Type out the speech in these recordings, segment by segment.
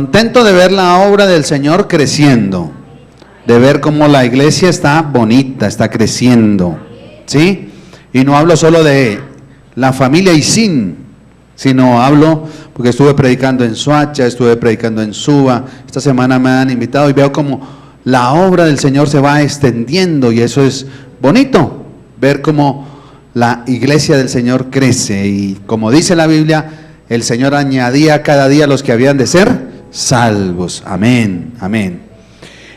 Contento de ver la obra del Señor creciendo, de ver cómo la iglesia está bonita, está creciendo, ¿sí? Y no hablo solo de la familia Isin, sino hablo, porque estuve predicando en Soacha, estuve predicando en Suba, esta semana me han invitado y veo como la obra del Señor se va extendiendo y eso es bonito, ver cómo la iglesia del Señor crece y como dice la Biblia, el Señor añadía cada día a los que habían de ser salvos. Amén, amén.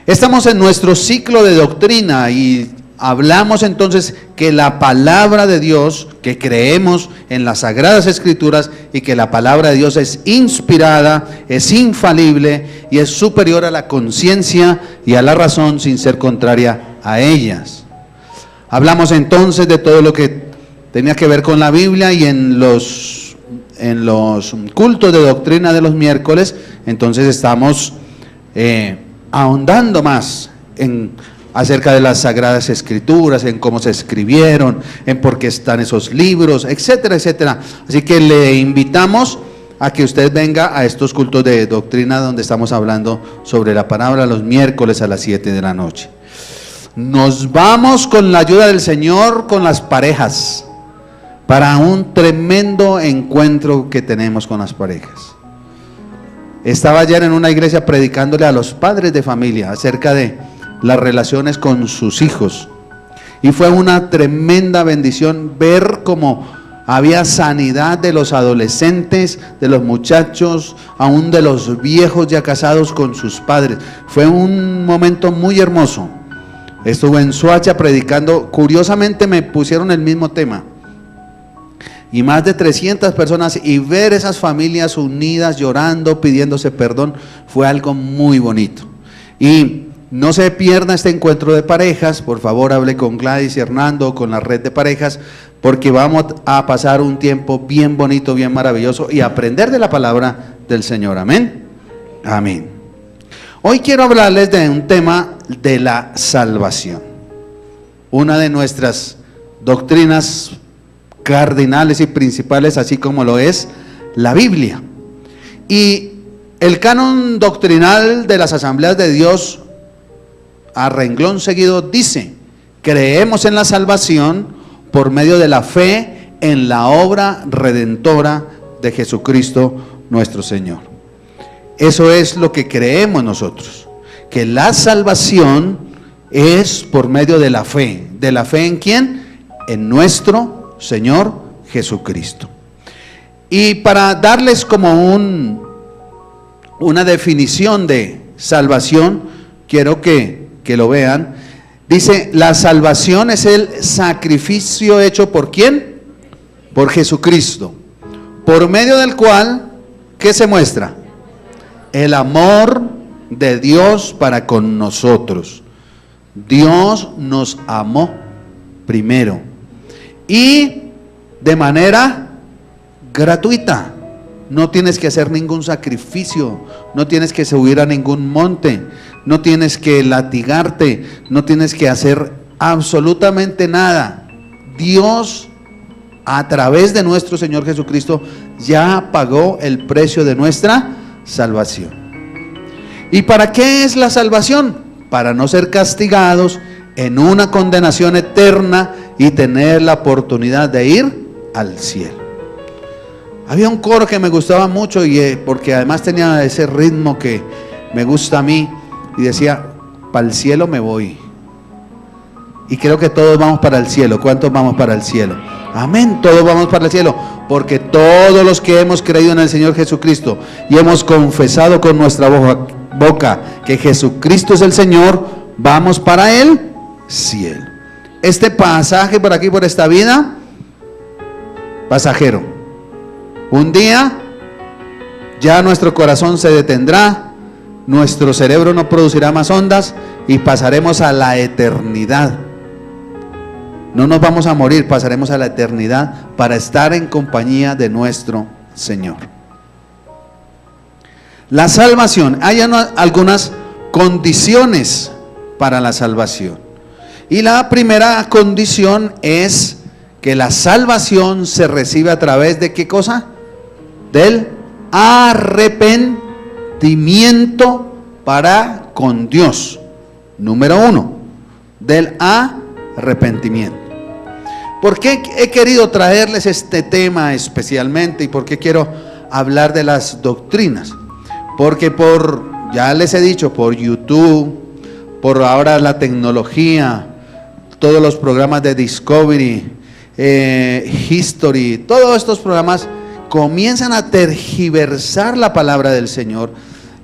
Estamos en nuestro ciclo de doctrina y hablamos entonces que la palabra de Dios, que creemos en las Sagradas Escrituras y que la palabra de Dios es inspirada, es infalible y es superior a la conciencia y a la razón sin ser contraria a ellas. Hablamos entonces de todo lo que tenía que ver con la Biblia y en los cultos de doctrina de los miércoles, entonces estamos ahondando más acerca de las Sagradas Escrituras, en cómo se escribieron, en por qué están esos libros, etcétera, etcétera. Así que le invitamos a que usted venga a estos cultos de doctrina donde estamos hablando sobre la palabra los miércoles a las 7 de la noche. Nos vamos con la ayuda del Señor con las parejas, para un tremendo encuentro que tenemos con las parejas. Estaba ayer en una iglesia predicándole a los padres de familia acerca de las relaciones con sus hijos. Y fue una tremenda bendición ver cómo había sanidad de los adolescentes, de los muchachos, aún de los viejos ya casados con sus padres. Fue un momento muy hermoso. Estuve en Soacha predicando, curiosamente me pusieron el mismo tema. Y más de 300 personas y ver esas familias unidas, llorando, pidiéndose perdón, fue algo muy bonito. Y no se pierda este encuentro de parejas, por favor hable con Gladys y Hernando, con la red de parejas, porque vamos a pasar un tiempo bien bonito, bien maravilloso y aprender de la palabra del Señor. Amén. Amén. Hoy quiero hablarles de un tema de la salvación. Una de nuestras doctrinas cardinales y principales, así como lo es la Biblia. Y el canon doctrinal de las Asambleas de Dios, a renglón seguido, dice: creemos en la salvación por medio de la fe en la obra redentora de Jesucristo nuestro Señor. Eso es lo que creemos nosotros, que la salvación es por medio de la fe. ¿De la fe en quién? En nuestro Señor Jesucristo. Y para darles como una definición de salvación, quiero que lo vean. Dice: la salvación es el sacrificio hecho ¿por quién? Por Jesucristo, por medio del cual, ¿qué se muestra? El amor de Dios para con nosotros. Dios nos amó primero y de manera gratuita. No tienes que hacer ningún sacrificio, no tienes que subir a ningún monte, no tienes que latigarte, no tienes que hacer absolutamente nada. Dios, a través de nuestro Señor Jesucristo, ya pagó el precio de nuestra salvación. ¿Y para qué es la salvación? Para no ser castigados en una condenación eterna y tener la oportunidad de ir al cielo. Había un coro que me gustaba mucho porque además tenía ese ritmo que me gusta a mí y decía: para el cielo me voy. Y creo que todos vamos para el cielo. ¿Cuántos vamos para el cielo? Amén, todos vamos para el cielo, porque todos los que hemos creído en el Señor Jesucristo y hemos confesado con nuestra boca que Jesucristo es el Señor, vamos para el cielo. Este pasaje por aquí, por esta vida, pasajero. Un día ya nuestro corazón se detendrá, nuestro cerebro no producirá más ondas y pasaremos a la eternidad. No nos vamos a morir, pasaremos a la eternidad para estar en compañía de nuestro Señor. La salvación, hay algunas condiciones para la salvación. Y la primera condición es que la salvación se recibe a través de ¿qué cosa? Del arrepentimiento. arrepentimiento para con Dios. Número 1, del arrepentimiento. ¿Por qué he querido traerles este tema especialmente y por qué quiero hablar de las doctrinas? Porque ya les he dicho, por YouTube, por ahora la tecnología, todos los programas de Discovery, History, todos estos programas comienzan a tergiversar la palabra del Señor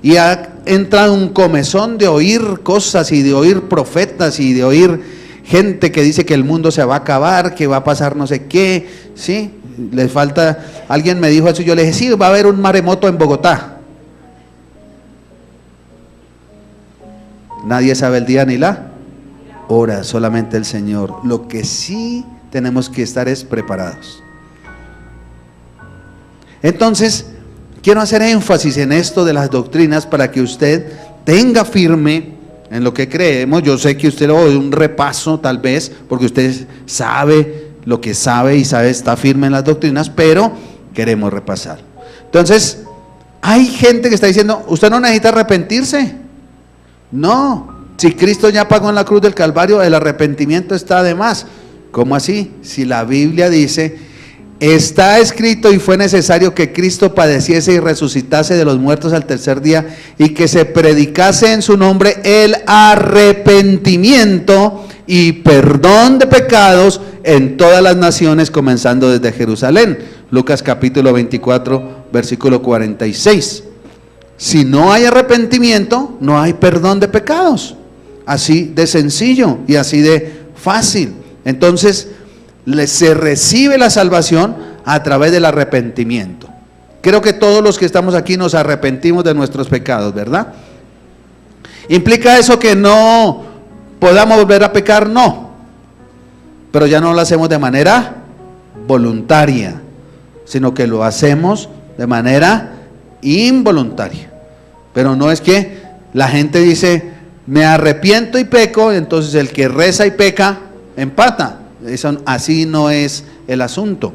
y ha entrado un comezón de oír cosas y de oír profetas y de oír gente que dice que el mundo se va a acabar, que va a pasar no sé qué, ¿sí? Les falta, alguien me dijo eso y yo le dije, sí, va a haber un maremoto en Bogotá. Nadie sabe el día ni la hora, solamente el Señor. Lo que sí tenemos que estar es preparados. Entonces, quiero hacer énfasis en esto de las doctrinas para que usted tenga firme en lo que creemos. Yo sé que usted lo oye un repaso tal vez, porque usted sabe lo que sabe y sabe, está firme en las doctrinas, pero queremos repasar. Entonces, hay gente que está diciendo, usted no necesita arrepentirse. No, si Cristo ya pagó en la cruz del Calvario, el arrepentimiento está de más. ¿Cómo así? Si la Biblia dice, está escrito y fue necesario que Cristo padeciese y resucitase de los muertos al tercer día y que se predicase en su nombre el arrepentimiento y perdón de pecados en todas las naciones, comenzando desde Jerusalén. Lucas capítulo 24, versículo 46. Si no hay arrepentimiento, no hay perdón de pecados. Así de sencillo y así de fácil. Entonces, se recibe la salvación a través del arrepentimiento. Creo que todos los que estamos aquí nos arrepentimos de nuestros pecados, ¿verdad? ¿Implica eso que no podamos volver a pecar? No. Pero ya no lo hacemos de manera voluntaria, sino que lo hacemos de manera involuntaria. Pero no es que la gente dice, me arrepiento y peco, entonces el que reza y peca, empata. Eso, así no es el asunto,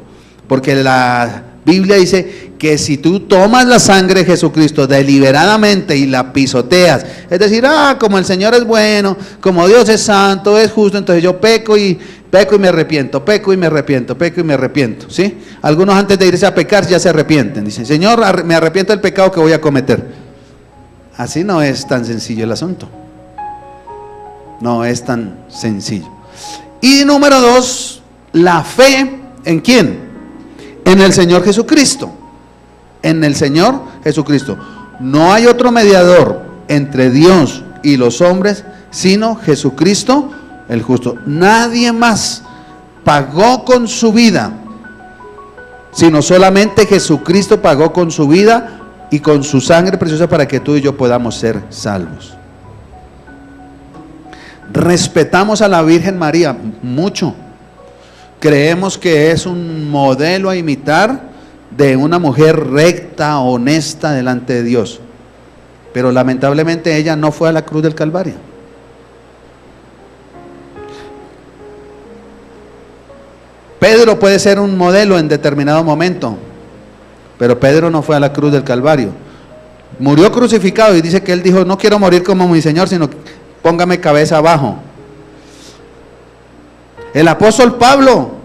porque la Biblia dice que si tú tomas la sangre de Jesucristo deliberadamente y la pisoteas, es decir, como el Señor es bueno, como Dios es santo, es justo, entonces yo peco y me arrepiento, peco y me arrepiento, peco y me arrepiento, ¿sí? Algunos antes de irse a pecar ya se arrepienten, dicen, Señor, me arrepiento del pecado que voy a cometer. Así no es tan sencillo el asunto, no es tan sencillo. Y número 2, la fe, ¿en quién? En el Señor Jesucristo. En el Señor Jesucristo. No hay otro mediador entre Dios y los hombres, sino Jesucristo el justo. Nadie más pagó con su vida, sino solamente Jesucristo pagó con su vida y con su sangre preciosa para que tú y yo podamos ser salvos. Respetamos a la Virgen María mucho. Creemos que es un modelo a imitar de una mujer recta, honesta delante de Dios. Pero lamentablemente ella no fue a la cruz del Calvario. Pedro puede ser un modelo en determinado momento, pero Pedro no fue a la cruz del Calvario. Murió crucificado y dice que él dijo, no quiero morir como mi Señor, sino póngame cabeza abajo. El apóstol Pablo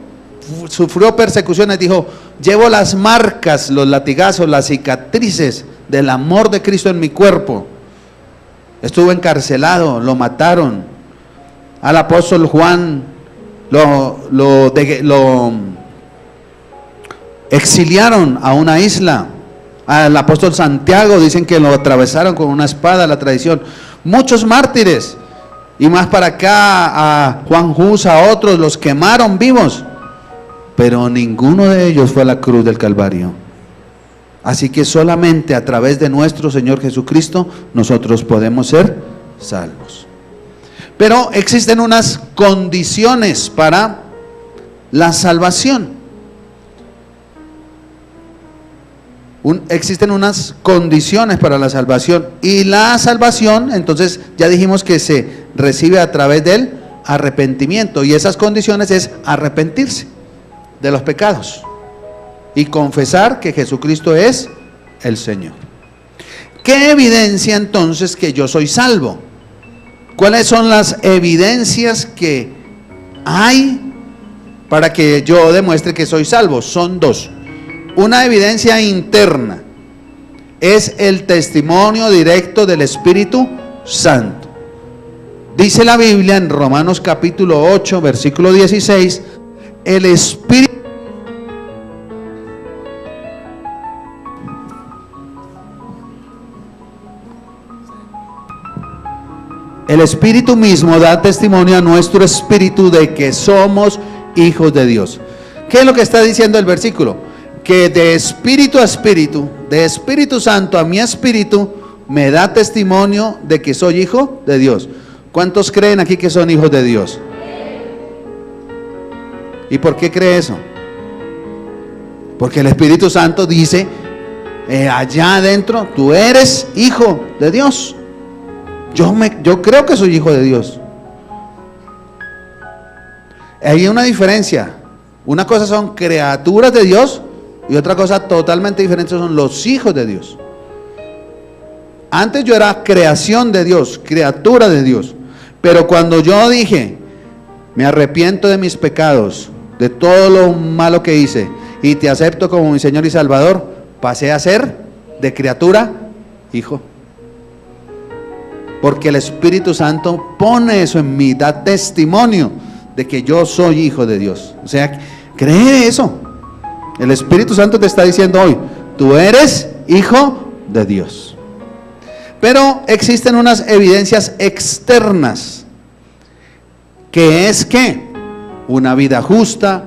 sufrió persecuciones, dijo, llevo las marcas, los latigazos, las cicatrices del amor de Cristo en mi cuerpo. Estuvo encarcelado, lo mataron. Al apóstol Juan lo exiliaron a una isla. Al apóstol Santiago dicen que lo atravesaron con una espada, la tradición. Muchos mártires, y más para acá a Juan Hus, a otros los quemaron vivos, pero ninguno de ellos fue a la cruz del Calvario. Así que solamente a través de nuestro Señor Jesucristo nosotros podemos ser salvos. Pero existen unas condiciones para la salvación. Existen unas condiciones para la salvación, y la salvación, entonces ya dijimos que se recibe a través del arrepentimiento, y esas condiciones es arrepentirse de los pecados y confesar que Jesucristo es el Señor. ¿Qué evidencia entonces que yo soy salvo? ¿Cuáles son las evidencias que hay para que yo demuestre que soy salvo? Son dos. Una evidencia interna es el testimonio directo del Espíritu Santo. Dice la Biblia en Romanos capítulo 8, versículo 16, el Espíritu mismo da testimonio a nuestro espíritu de que somos hijos de Dios. ¿Qué es lo que está diciendo el versículo? Que de espíritu a espíritu, de Espíritu Santo a mi espíritu, me da testimonio de que soy hijo de Dios. ¿Cuántos creen aquí que son hijos de Dios? ¿Y por qué cree eso? Porque el Espíritu Santo dice, allá adentro, tú eres hijo de Dios. Yo creo que soy hijo de Dios. Hay una diferencia. Una cosa son criaturas de Dios y otra cosa totalmente diferente son los hijos de Dios. Antes yo era creación de Dios, criatura de Dios. Pero cuando yo dije, me arrepiento de mis pecados, de todo lo malo que hice, y te acepto como mi Señor y Salvador, pasé a ser de criatura, hijo. Porque el Espíritu Santo pone eso en mí, da testimonio de que yo soy hijo de Dios. O sea, cree eso. El Espíritu Santo te está diciendo hoy, tú eres hijo de Dios. Pero existen unas evidencias externas, que es que una vida justa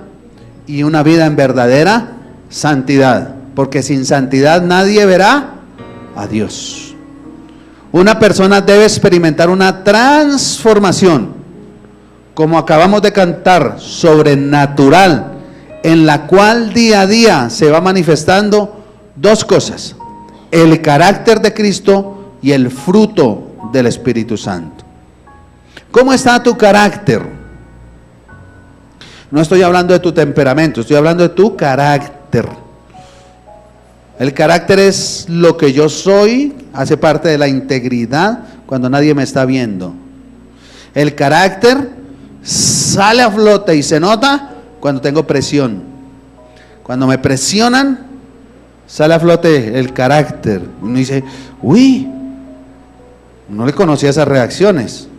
y una vida en verdadera santidad, porque sin santidad nadie verá a Dios. Una persona debe experimentar una transformación, como acabamos de cantar, sobrenatural, en la cual día a día se va manifestando dos cosas: el carácter de Cristo y el fruto del Espíritu Santo. ¿Cómo está tu carácter? No estoy hablando de tu temperamento, estoy hablando de tu carácter. El carácter es lo que yo soy, hace parte de la integridad cuando nadie me está viendo. El carácter sale a flote y se nota cuando tengo presión. Cuando me presionan, sale a flote el carácter. Uno dice, uy, no le conocía esas reacciones.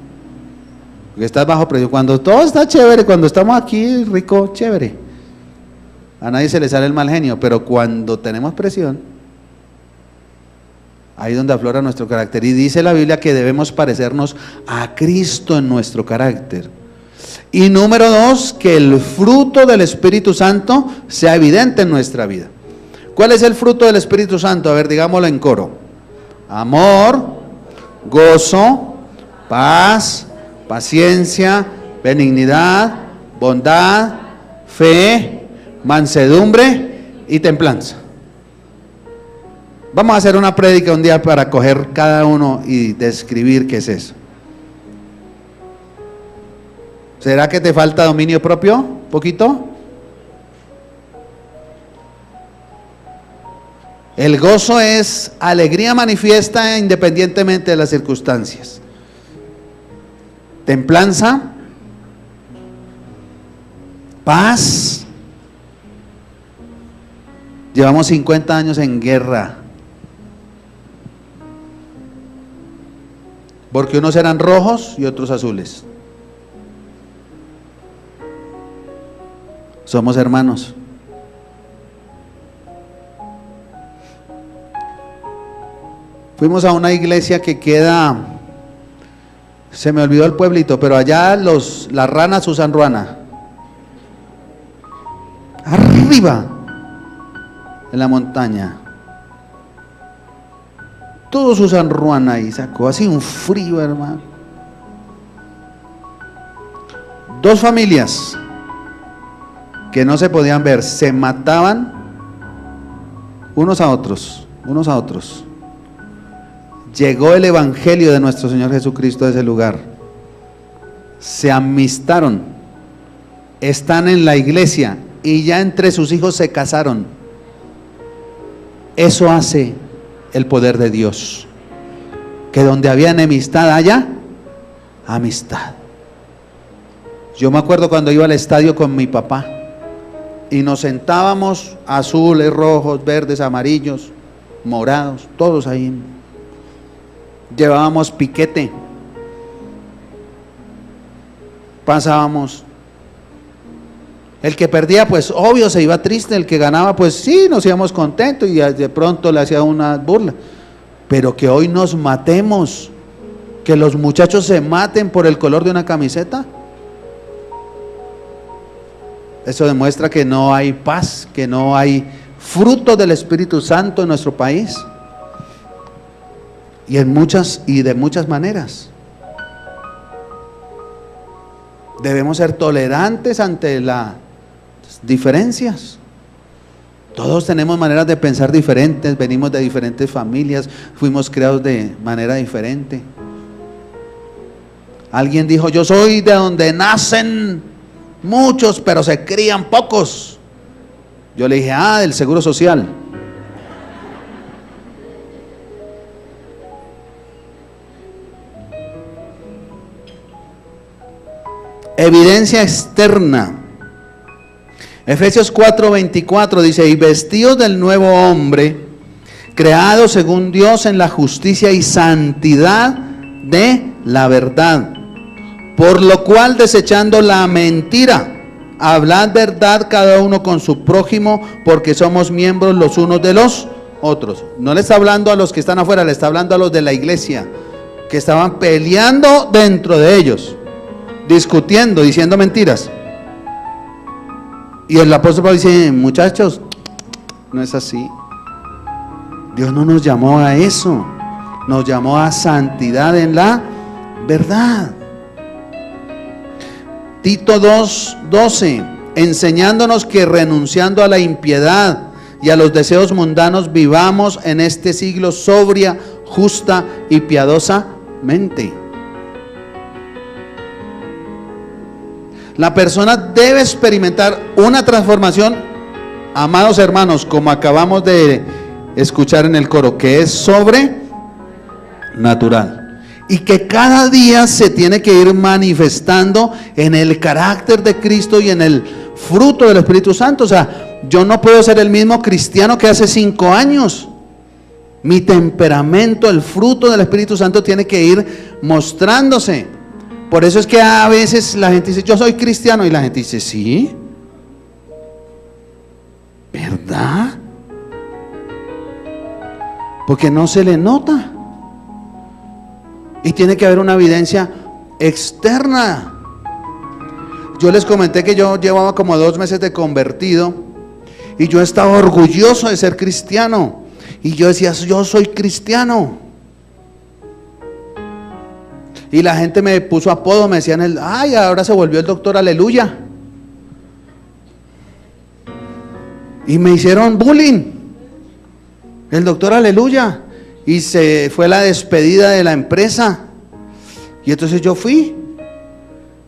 Porque estás bajo presión. Cuando todo está chévere, cuando estamos aquí rico, chévere. A nadie se le sale el mal genio, pero cuando tenemos presión, ahí es donde aflora nuestro carácter. Y dice la Biblia que debemos parecernos a Cristo en nuestro carácter. Y número dos, que el fruto del Espíritu Santo sea evidente en nuestra vida. ¿Cuál es el fruto del Espíritu Santo? A ver, digámoslo en coro. Amor, gozo, paz, paciencia, benignidad, bondad, fe, mansedumbre y templanza. Vamos a hacer una prédica un día para coger cada uno y describir qué es eso. ¿Será que te falta dominio propio? ¿Poquito? El gozo es alegría manifiesta independientemente de las circunstancias. Templanza, paz. Llevamos 50 años en guerra, porque unos eran rojos y otros azules. Somos hermanos. Fuimos a una iglesia que queda, se me olvidó el pueblito, pero allá las ranas usan ruana. Arriba, en la montaña. Todos usan ruana y sacó así un frío, hermano. Dos familias que no se podían ver, se mataban unos a otros. Llegó el evangelio de nuestro Señor Jesucristo a ese lugar. Se amistaron, están en la iglesia y ya entre sus hijos se casaron. Eso hace el poder de Dios. Que donde había enemistad haya amistad. Yo me acuerdo cuando iba al estadio con mi papá y nos sentábamos azules, rojos, verdes, amarillos, morados, todos ahí. Llevábamos piquete. Pasábamos. El que perdía, pues obvio se iba triste. El que ganaba, pues sí, nos íbamos contentos y de pronto le hacía una burla. Pero que hoy nos matemos, que los muchachos se maten por el color de una camiseta, eso demuestra que no hay paz, que no hay fruto del Espíritu Santo en nuestro país. Y de muchas maneras. Debemos ser tolerantes ante las diferencias. Todos tenemos maneras de pensar diferentes, venimos de diferentes familias, fuimos criados de manera diferente. Alguien dijo: yo soy de donde nacen muchos, pero se crían pocos. Yo le dije: del Seguro Social. Evidencia externa. Efesios 4:24 dice: y vestidos del nuevo hombre, creado según Dios en la justicia y santidad de la verdad. Por lo cual, desechando la mentira, hablad verdad cada uno con su prójimo, porque somos miembros los unos de los otros. No le está hablando a los que están afuera, le está hablando a los de la iglesia, que estaban peleando dentro de ellos, discutiendo, diciendo mentiras. Y el apóstol Pablo dice: muchachos, no es así. Dios no nos llamó a eso, nos llamó a santidad en la verdad. Tito 2:12, enseñándonos que renunciando a la impiedad y a los deseos mundanos, vivamos en este siglo sobria, justa y piadosamente. La persona debe experimentar una transformación, amados hermanos, como acabamos de escuchar en el coro, que es sobrenatural. Y que cada día se tiene que ir manifestando en el carácter de Cristo y en el fruto del Espíritu Santo. O sea, yo no puedo ser el mismo cristiano que hace 5 años. Mi temperamento, el fruto del Espíritu Santo tiene que ir mostrándose. Por eso es que a veces la gente dice: yo soy cristiano, y la gente dice: sí, ¿verdad? Porque no se le nota. Y tiene que haber una evidencia externa. Yo les comenté que yo llevaba como 2 meses de convertido y yo estaba orgulloso de ser cristiano. Y yo decía: yo soy cristiano. Y la gente me puso apodo, me decían: ay, ahora se volvió el doctor Aleluya. Y me hicieron bullying, el doctor Aleluya. Y se fue la despedida de la empresa. Y entonces yo fui.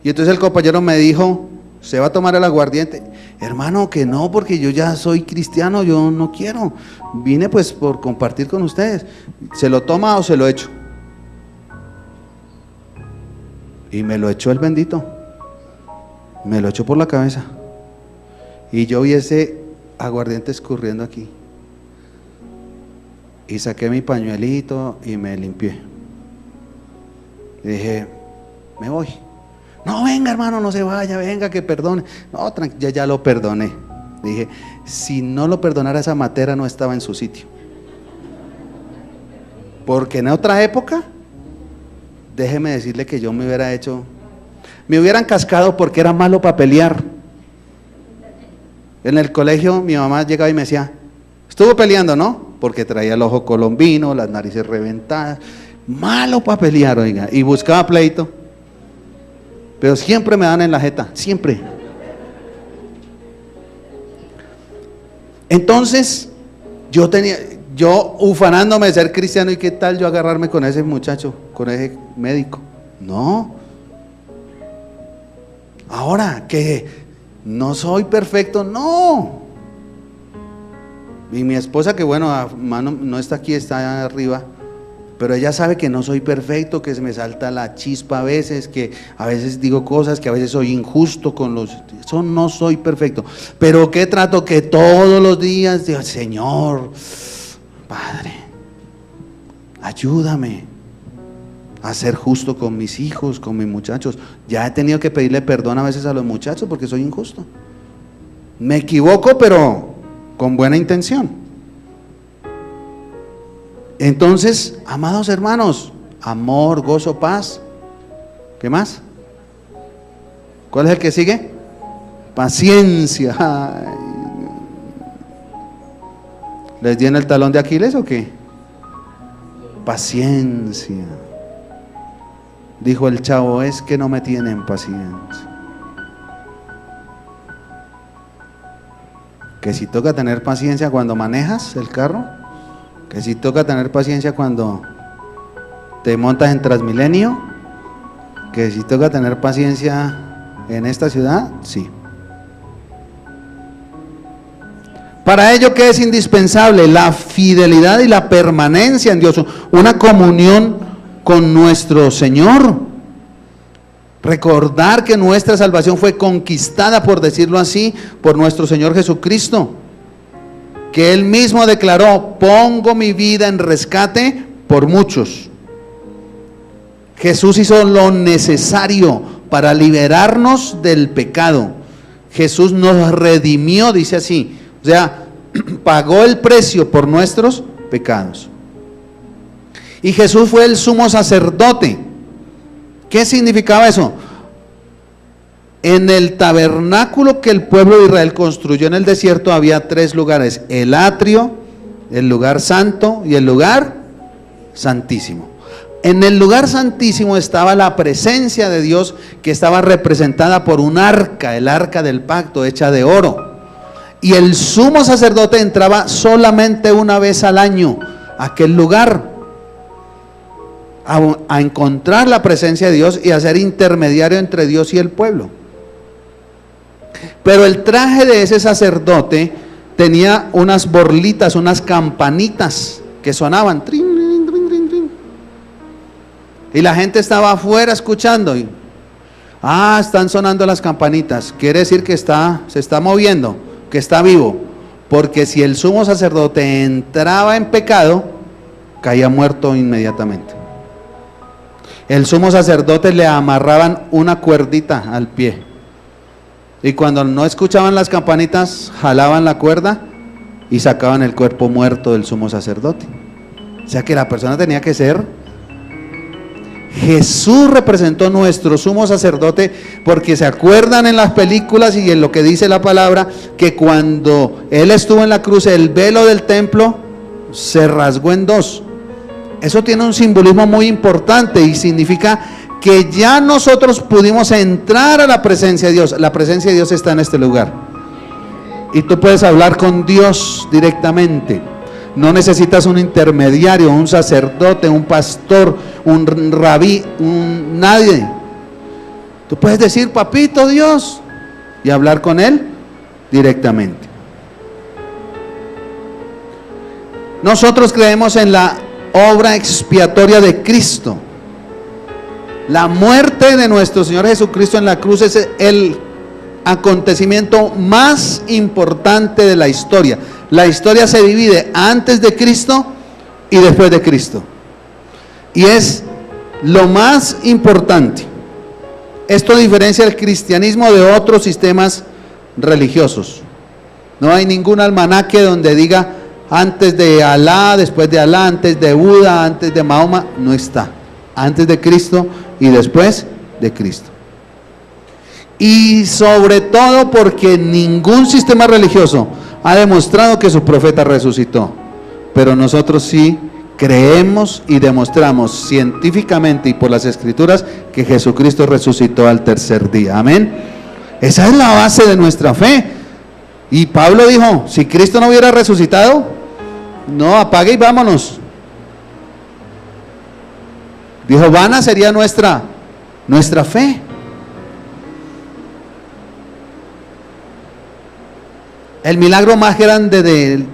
Y entonces el compañero me dijo: ¿se va a tomar el aguardiente? Hermano, que no, porque yo ya soy cristiano, yo no quiero. Vine pues por compartir con ustedes. ¿Se lo toma o se lo echo? Y me lo echó el bendito. Me lo echó por la cabeza. Y yo vi ese aguardiente escurriendo aquí. Y saqué mi pañuelito y me limpié. Y dije: me voy. No, venga hermano, no se vaya, venga que perdone. No, ya lo perdoné. Dije: si no lo perdonara, esa matera no estaba en su sitio. Porque en otra época, déjeme decirle que yo me hubieran cascado porque era malo para pelear. En el colegio mi mamá llegaba y me decía: estuvo peleando, ¿no? Porque traía el ojo colombino, las narices reventadas, malo para pelear, oiga, y buscaba pleito, pero siempre me dan en la jeta, siempre. Entonces, yo ufanándome de ser cristiano, y qué tal yo agarrarme con ese muchacho, con ese médico. No. Ahora que no soy perfecto, no. Y mi esposa, que bueno, mano, no está aquí, está arriba, pero ella sabe que no soy perfecto, que se me salta la chispa a veces, que a veces digo cosas, que a veces soy injusto con los... Eso no soy perfecto. Pero ¿qué trato? Que todos los días digo, Señor, Padre, ayúdame a ser justo con mis hijos, con mis muchachos. Ya he tenido que pedirle perdón a veces a los muchachos porque soy injusto. Me equivoco, pero con buena intención. Entonces, amados hermanos, amor, gozo, paz. ¿Qué más? ¿Cuál es el que sigue? Paciencia. Ay. ¿Les dieron el talón de Aquiles o qué? Paciencia. Dijo el chavo, es que no me tienen paciencia. Que si toca tener paciencia cuando manejas el carro, que si toca tener paciencia cuando te montas en Transmilenio, que si toca tener paciencia en esta ciudad, sí. Para ello, ¿qué es indispensable? La fidelidad y la permanencia en Dios, una comunión con nuestro Señor. Recordar que nuestra salvación fue conquistada, por decirlo así, por nuestro Señor Jesucristo, que Él mismo declaró, pongo mi vida en rescate por muchos. Jesús hizo lo necesario para liberarnos del pecado. Jesús nos redimió, dice así, o sea, pagó el precio por nuestros pecados. Y Jesús fue el sumo sacerdote. ¿Qué significaba eso? En el tabernáculo que el pueblo de Israel construyó en el desierto había tres lugares: el atrio, el lugar santo y el lugar santísimo. En el lugar santísimo estaba la presencia de Dios, que estaba representada por un arca, el arca del pacto hecha de oro. Y el sumo sacerdote entraba solamente una vez al año a aquel lugar, a encontrar la presencia de Dios y a ser intermediario entre Dios y el pueblo. Pero el traje de ese sacerdote tenía unas borlitas, unas campanitas que sonaban, trin, trin, trin, trin, trin. Y la gente estaba afuera escuchando y, están sonando las campanitas, quiere decir que se está moviendo, que está vivo, porque si el sumo sacerdote entraba en pecado, caía muerto inmediatamente. El sumo sacerdote le amarraban una cuerdita al pie, y cuando no escuchaban las campanitas, jalaban la cuerda y sacaban el cuerpo muerto del sumo sacerdote. O sea que la persona tenía que ser... Jesús representó nuestro sumo sacerdote, porque se acuerdan en las películas y en lo que dice la palabra, que cuando Él estuvo en la cruz, el velo del templo se rasgó en dos. Eso tiene un simbolismo muy importante y significa que ya nosotros pudimos entrar a la presencia de Dios. La presencia de Dios está en este lugar y tú puedes hablar con Dios directamente. No necesitas un intermediario, un sacerdote, un pastor, un rabí, nadie. Tú puedes decir, papito Dios, y hablar con Él directamente. Nosotros creemos en la obra expiatoria de Cristo. La muerte de nuestro Señor Jesucristo en la cruz es el acontecimiento más importante de la historia. La historia se divide antes de Cristo y después de Cristo, y es lo más importante. Esto diferencia el cristianismo de otros sistemas religiosos. No hay ningún almanaque donde diga antes de Alá, después de Alá, antes de Buda, antes de Mahoma. No está. Antes de Cristo y después de Cristo. Y sobre todo porque ningún sistema religioso ha demostrado que su profeta resucitó. Pero nosotros sí creemos y demostramos científicamente y por las escrituras que Jesucristo resucitó al tercer día. Amén. Esa es la base de nuestra fe. Y Pablo dijo, si Cristo no hubiera resucitado, no, apague y vámonos. Dijo, vana sería nuestra fe. El milagro más grande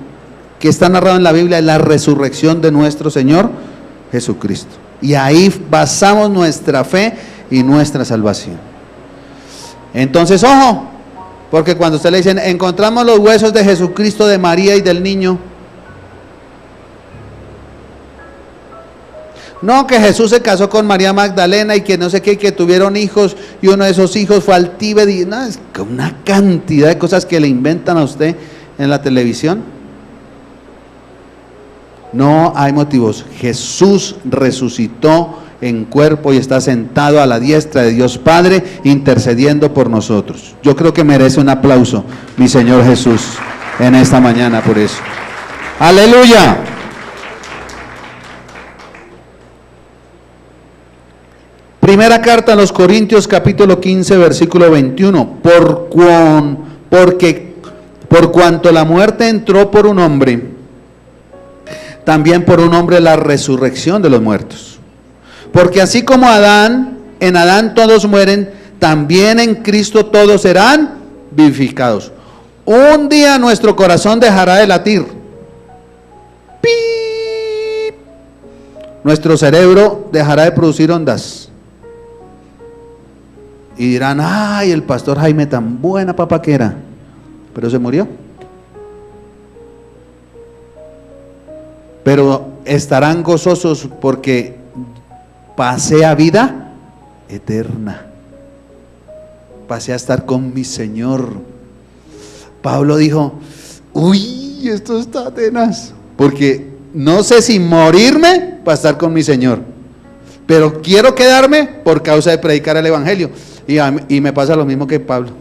que está narrado en la Biblia es la resurrección de nuestro Señor Jesucristo. Y ahí basamos nuestra fe y nuestra salvación. Entonces, ojo, porque cuando usted le dicen, encontramos los huesos de Jesucristo, de María y del niño. No, que Jesús se casó con María Magdalena y que no sé qué, que tuvieron hijos y uno de esos hijos fue al Tíbet y no, es una cantidad de cosas que le inventan a usted en la televisión. No hay motivos. Jesús resucitó en cuerpo y está sentado a la diestra de Dios Padre intercediendo por nosotros. Yo creo que merece un aplauso mi Señor Jesús en esta mañana por eso. ¡Aleluya! Primera carta a los Corintios, capítulo 15, versículo 21. Por cuanto la muerte entró por un hombre, también por un hombre la resurrección de los muertos. Porque así como en Adán todos mueren, también en Cristo todos serán vivificados. Un día nuestro corazón dejará de latir. ¡Pip! Nuestro cerebro dejará de producir ondas. Y dirán, ay, el pastor Jaime tan buena papa que era, pero se murió. Pero estarán gozosos porque pasé a vida eterna. Pasé a estar con mi Señor. Pablo dijo, uy, esto está tenaz, porque no sé si morirme para estar con mi Señor, pero quiero quedarme por causa de predicar el evangelio. Y me pasa lo mismo que Pablo.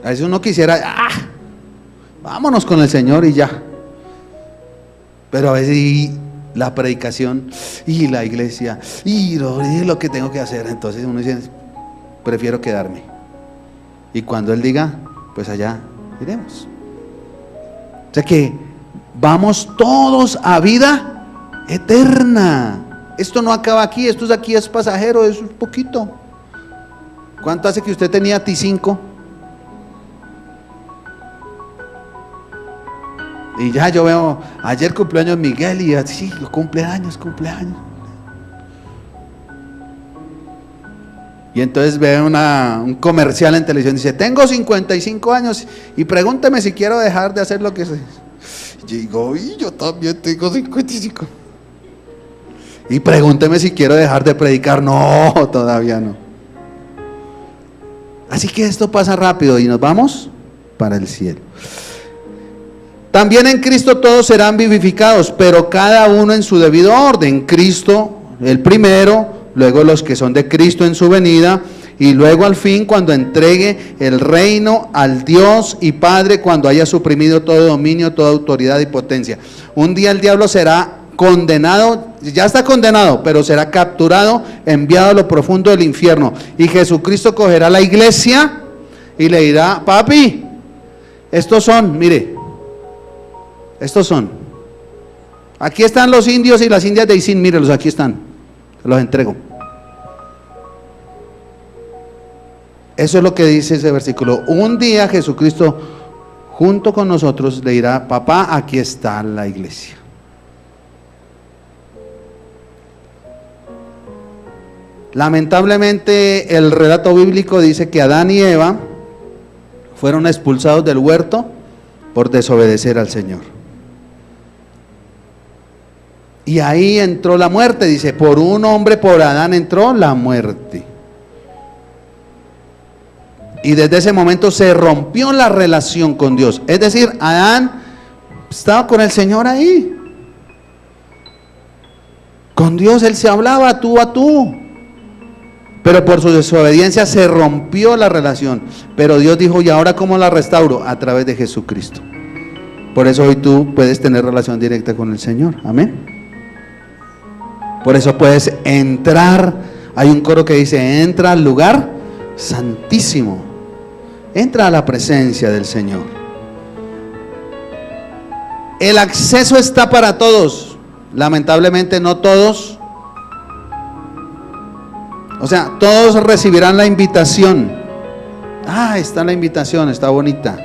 A veces uno quisiera, vámonos con el Señor y ya. Pero a veces la predicación y la iglesia y lo que tengo que hacer, entonces uno dice, prefiero quedarme. Y cuando Él diga, pues allá iremos. O sea que vamos todos a vida eterna. Esto no acaba aquí, esto aquí es pasajero, es un poquito. ¿Cuánto hace que usted tenía T5? Y ya yo veo, ayer cumpleaños Miguel y así, cumpleaños. Y entonces veo un comercial en televisión, dice, tengo 55 años y pregúnteme si quiero dejar de hacer lo que sé. Y digo, yo también tengo 55. Y pregúnteme si quiero dejar de predicar. No, todavía no. Así que esto pasa rápido y nos vamos para el cielo. También en Cristo todos serán vivificados, pero cada uno en su debido orden. Cristo el primero, luego los que son de Cristo en su venida, y luego al fin cuando entregue el reino al Dios y Padre, cuando haya suprimido todo dominio, toda autoridad y potencia. Un día el diablo será condenado, ya está condenado, pero será capturado, enviado a lo profundo del infierno, y Jesucristo cogerá la iglesia y le dirá, papi, estos son, mire, estos son, aquí están los indios y las indias de Isin, mírelos, aquí están, se los entrego. Eso es lo que dice ese versículo. Un día Jesucristo junto con nosotros le dirá, papá, aquí está la iglesia. Lamentablemente el relato bíblico dice que Adán y Eva fueron expulsados del huerto por desobedecer al Señor. Y ahí entró la muerte, dice, por un hombre, por Adán entró la muerte. Y desde ese momento se rompió la relación con Dios. Es decir, Adán estaba con el Señor ahí. Con Dios él se hablaba tú a tú. Pero por su desobediencia se rompió la relación. Pero Dios dijo, ¿y ahora cómo la restauro? A través de Jesucristo. Por eso hoy tú puedes tener relación directa con el Señor. Amén. Por eso puedes entrar. Hay un coro que dice, entra al lugar santísimo. Entra a la presencia del Señor. El acceso está para todos. Lamentablemente no todos. O sea, todos recibirán la invitación. Está la invitación, está bonita.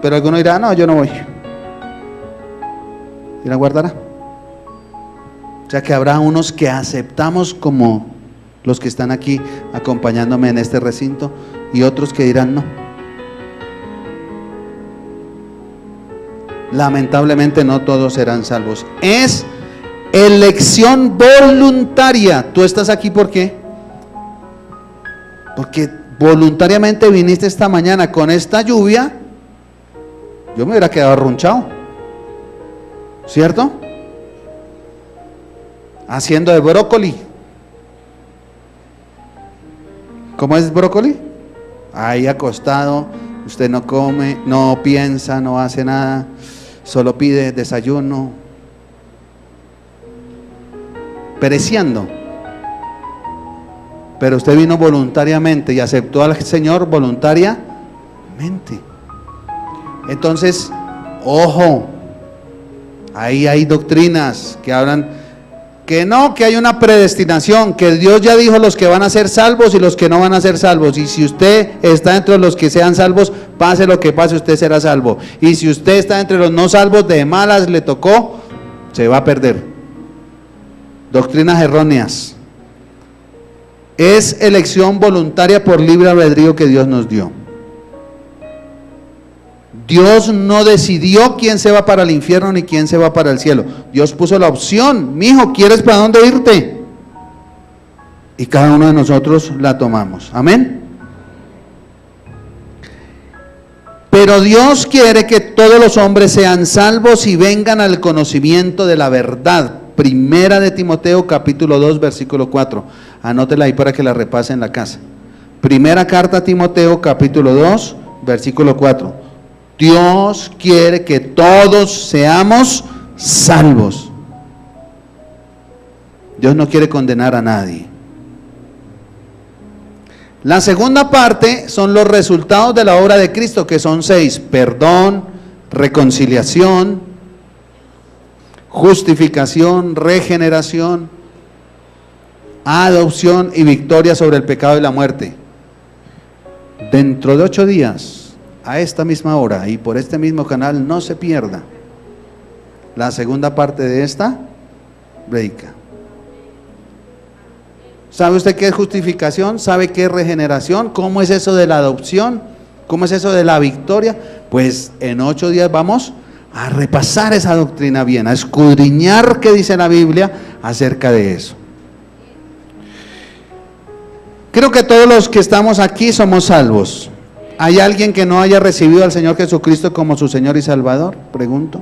pero alguno dirá, no, yo no voy. Y la guardará. O sea que habrá unos que aceptamos como los que están aquí acompañándome en este recinto, y otros que dirán no. Lamentablemente no todos serán salvos. Es elección voluntaria. ¿Tú estás aquí por qué? Porque voluntariamente viniste esta mañana. Con esta lluvia yo me hubiera quedado arrunchado, ¿cierto? Haciendo de brócoli. ¿Cómo es brócoli? Ahí acostado, usted no come, no piensa, no hace nada, solo pide desayuno, pereciendo. Pero usted vino voluntariamente y aceptó al Señor voluntariamente. Entonces, ojo, ahí hay doctrinas que hablan que no, que hay una predestinación, que Dios ya dijo los que van a ser salvos y los que no van a ser salvos, y si usted está entre los que sean salvos, pase lo que pase, usted será salvo, y si usted está entre los no salvos, de malas le tocó, se va a perder. Doctrinas erróneas. Es elección voluntaria por libre albedrío que Dios nos dio. Dios no decidió quién se va para el infierno ni quién se va para el cielo. Dios puso la opción. Mijo, ¿quieres para dónde irte? Y cada uno de nosotros la tomamos. Amén. Pero Dios quiere que todos los hombres sean salvos y vengan al conocimiento de la verdad. Primera de Timoteo capítulo 2 versículo 4. Anótela ahí para que la repase en la casa. Primera carta a Timoteo capítulo 2 versículo 4. Dios quiere que todos seamos salvos. Dios no quiere condenar a nadie. La segunda parte son los resultados de la obra de Cristo, que son 6: perdón, reconciliación, justificación, regeneración, adopción y victoria sobre el pecado y la muerte. Dentro de 8 días, a esta misma hora y por este mismo canal, no se pierda la segunda parte de esta prédica. ¿Sabe usted qué es justificación? ¿Sabe qué es regeneración? ¿Cómo es eso de la adopción? ¿Cómo es eso de la victoria? Pues en 8 días vamos a repasar esa doctrina bien, a escudriñar qué dice la Biblia acerca de eso. Creo que todos los que estamos aquí somos salvos. ¿Hay alguien que no haya recibido al Señor Jesucristo como su Señor y Salvador? Pregunto.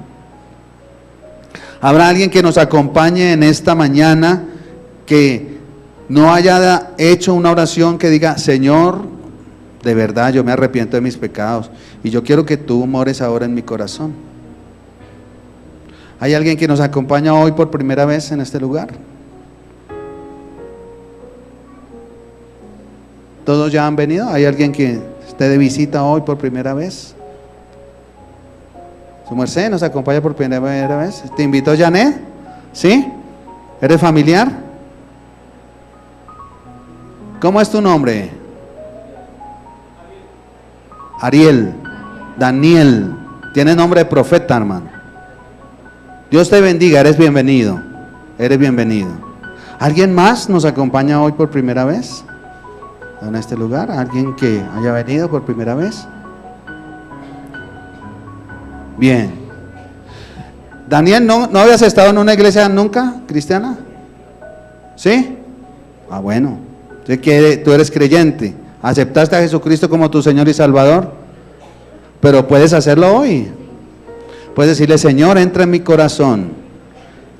¿Habrá alguien que nos acompañe en esta mañana que no haya hecho una oración que diga: Señor, de verdad yo me arrepiento de mis pecados y yo quiero que tú mores ahora en mi corazón? ¿Hay alguien que nos acompaña hoy por primera vez en este lugar? ¿Todos ya han venido? ¿Hay alguien que esté de visita hoy por primera vez? ¿Su merced nos acompaña por primera vez? ¿Te invitó Janet? ¿Sí? ¿Eres familiar? ¿Cómo es tu nombre? Ariel. Daniel. Tienes nombre de profeta, hermano. Dios te bendiga, eres bienvenido. Eres bienvenido. ¿Alguien más nos acompaña hoy por primera vez en este lugar? ¿Alguien que haya venido por primera vez? Bien. Daniel, ¿no habías estado en una iglesia nunca cristiana? ¿Sí? Ah, bueno. Sé que tú eres creyente. ¿Aceptaste a Jesucristo como tu Señor y Salvador? Pero puedes hacerlo hoy. Puedes decirle: Señor, entra en mi corazón.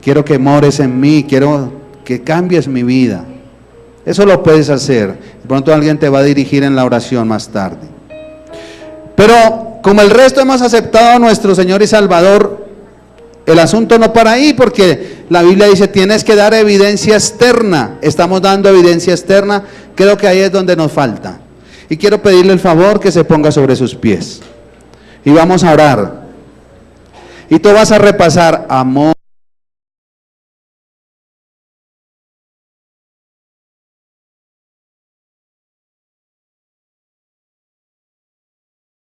Quiero que mores en mí. Quiero que cambies mi vida. Eso lo puedes hacer. De pronto alguien te va a dirigir en la oración más tarde. Pero como el resto hemos aceptado a nuestro Señor y Salvador, el asunto no para ahí, porque la Biblia dice: tienes que dar evidencia externa. Estamos dando evidencia externa. Creo que ahí es donde nos falta. Y quiero pedirle el favor que se ponga sobre sus pies. Y vamos a orar. Y tú vas a repasar: amor.